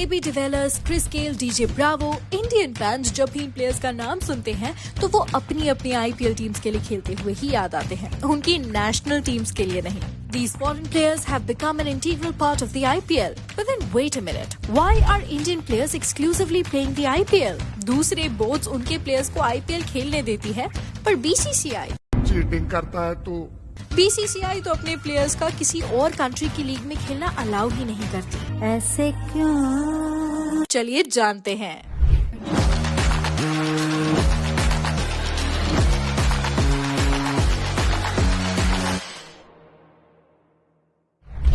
AB de Villiers, Chris Gayle, DJ Bravo, Indian fans जब भी इन players का नाम सुनते हैं तो वो अपनी अपनी आईपीएल टीम्स के लिए खेलते हुए ही याद आते हैं, उनकी नेशनल टीम्स के लिए नहीं। These foreign players have become an integral part of the IPL. But then wait a minute. Why are Indian players exclusively playing the IPL? दूसरे बोर्ड्स उनके प्लेयर्स को आईपीएल खेलने देती है, पर बीसीसीआई चीटिंग करता है तो बीसीसीआई तो अपने प्लेयर्स का किसी और कंट्री की लीग में खेलना अलाउ ही नहीं करती। ऐसे क्यों? चलिए जानते हैं।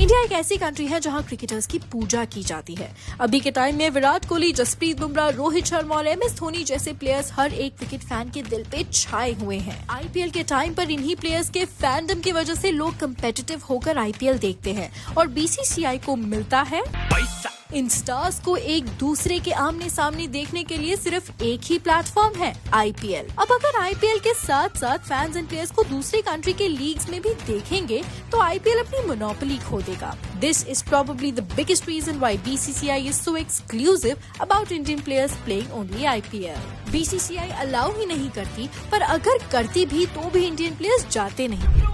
इंडिया एक ऐसी कंट्री है जहां क्रिकेटर्स की पूजा की जाती है। अभी के टाइम में विराट कोहली, जसप्रीत बुमराह, रोहित शर्मा और एमएस धोनी जैसे प्लेयर्स हर एक क्रिकेट फैन के दिल पे छाए हुए हैं। आईपीएल के टाइम पर इन्हीं प्लेयर्स के फैंडम की वजह से लोग कम्पिटिटिव होकर आईपीएल देखते हैं और बीसीसीआई को मिलता है पैसा। इन स्टार्स को एक दूसरे के आमने सामने देखने के लिए सिर्फ एक ही प्लेटफॉर्म है, आईपीएल। अब अगर आईपीएल के साथ साथ फैंस एंड प्लेयर्स को दूसरी कंट्री के लीग्स में भी देखेंगे तो आईपीएल अपनी मोनोपोली खो देगा। This is probably the biggest reason why BCCI is so exclusive about Indian players playing only IPL. BCCI allow ही नहीं करती, पर अगर करती भी तो भी इंडियन प्लेयर्स जाते नहीं।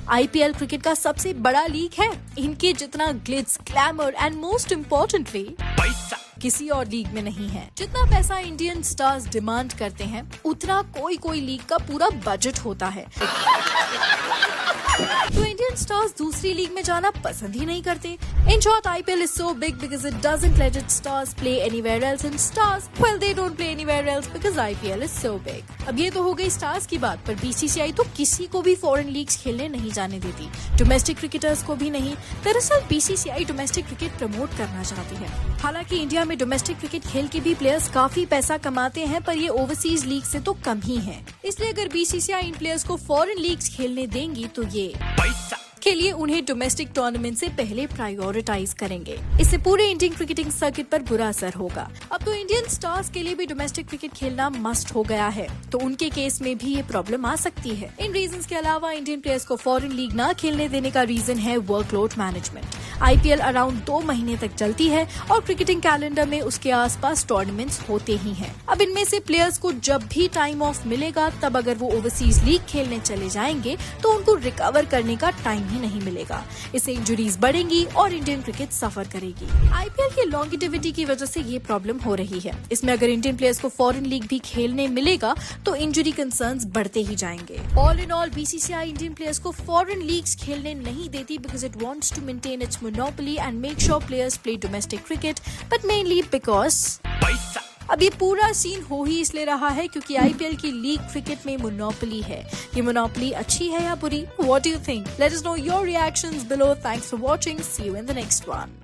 आईपीएल क्रिकेट का सबसे बड़ा लीग है। इनके जितना Glitz, glamour and most importantly पैसा किसी और लीग में नहीं है। जितना पैसा इंडियन स्टार्स डिमांड करते हैं उतना कोई लीग का पूरा बजट होता है। तो इंडियन स्टार्स दूसरी लीग में जाना पसंद ही नहीं करते। In short, IPL is so big because it doesn't let its stars play anywhere else, and stars, well, they don't play anywhere else because IPL is so big. अब ये तो हो गई स्टार्स की बात, पर बीसीसीआई तो किसी को भी फॉरेन लीग्स खेलने नहीं जाने देती, डोमेस्टिक क्रिकेटर्स को भी नहीं। दरअसल बीसीसीआई डोमेस्टिक क्रिकेट प्रमोट करना चाहती है। हालांकि इंडिया में डोमेस्टिक क्रिकेट खेल के भी प्लेयर्स काफी पैसा कमाते हैं, पर ये ओवरसीज लीग से तो कम ही है। इसलिए अगर बीसीसीआई इन प्लेयर्स को फॉरेन लीग्स खेलने देंगी तो ये पैसा के लिए उन्हें डोमेस्टिक टूर्नामेंट से पहले प्रायोरिटाइज करेंगे। इससे पूरे इंडियन क्रिकेटिंग सर्किट पर बुरा असर होगा। अब तो इंडियन स्टार्स के लिए भी डोमेस्टिक क्रिकेट खेलना मस्ट हो गया है, तो उनके केस में भी ये प्रॉब्लम आ सकती है। इन रीजंस के अलावा इंडियन प्लेयर्स को फॉरेन लीग ना खेलने देने का रीजन है वर्कलोड मैनेजमेंट। आईपीएल अराउंड 2 महीने तक चलती है और क्रिकेटिंग कैलेंडर में उसके आसपास टूर्नामेंट्स होते ही हैं। अब इनमें से प्लेयर्स को जब भी टाइम ऑफ मिलेगा, तब अगर वो ओवरसीज लीग खेलने चले जाएंगे तो उनको रिकवर करने का टाइम ही नहीं मिलेगा। इससे इंजरीज बढ़ेंगी और इंडियन क्रिकेट सफर करेगी। आईपीएल की लॉन्गेटिविटी की वजह से ये प्रॉब्लम हो रही है। इसमें अगर इंडियन प्लेयर्स को फॉरेन लीग भी खेलने मिलेगा तो इंजरी कंसर्न्स बढ़ते ही जाएंगे। All in all, BCCI Indian players को फॉरेन लीग्स खेलने नहीं देती because it wants to maintain its monopoly and make sure players play domestic cricket, but mainly because पैसा। अब ये पूरा सीन हो ही इसलिए रहा है क्योंकि आईपीएल की लीग क्रिकेट में मोनोपोली है। ये मोनोपोली अच्छी है या बुरी? What do you think? Let us know your reactions below. Thanks for watching. See you in the next one.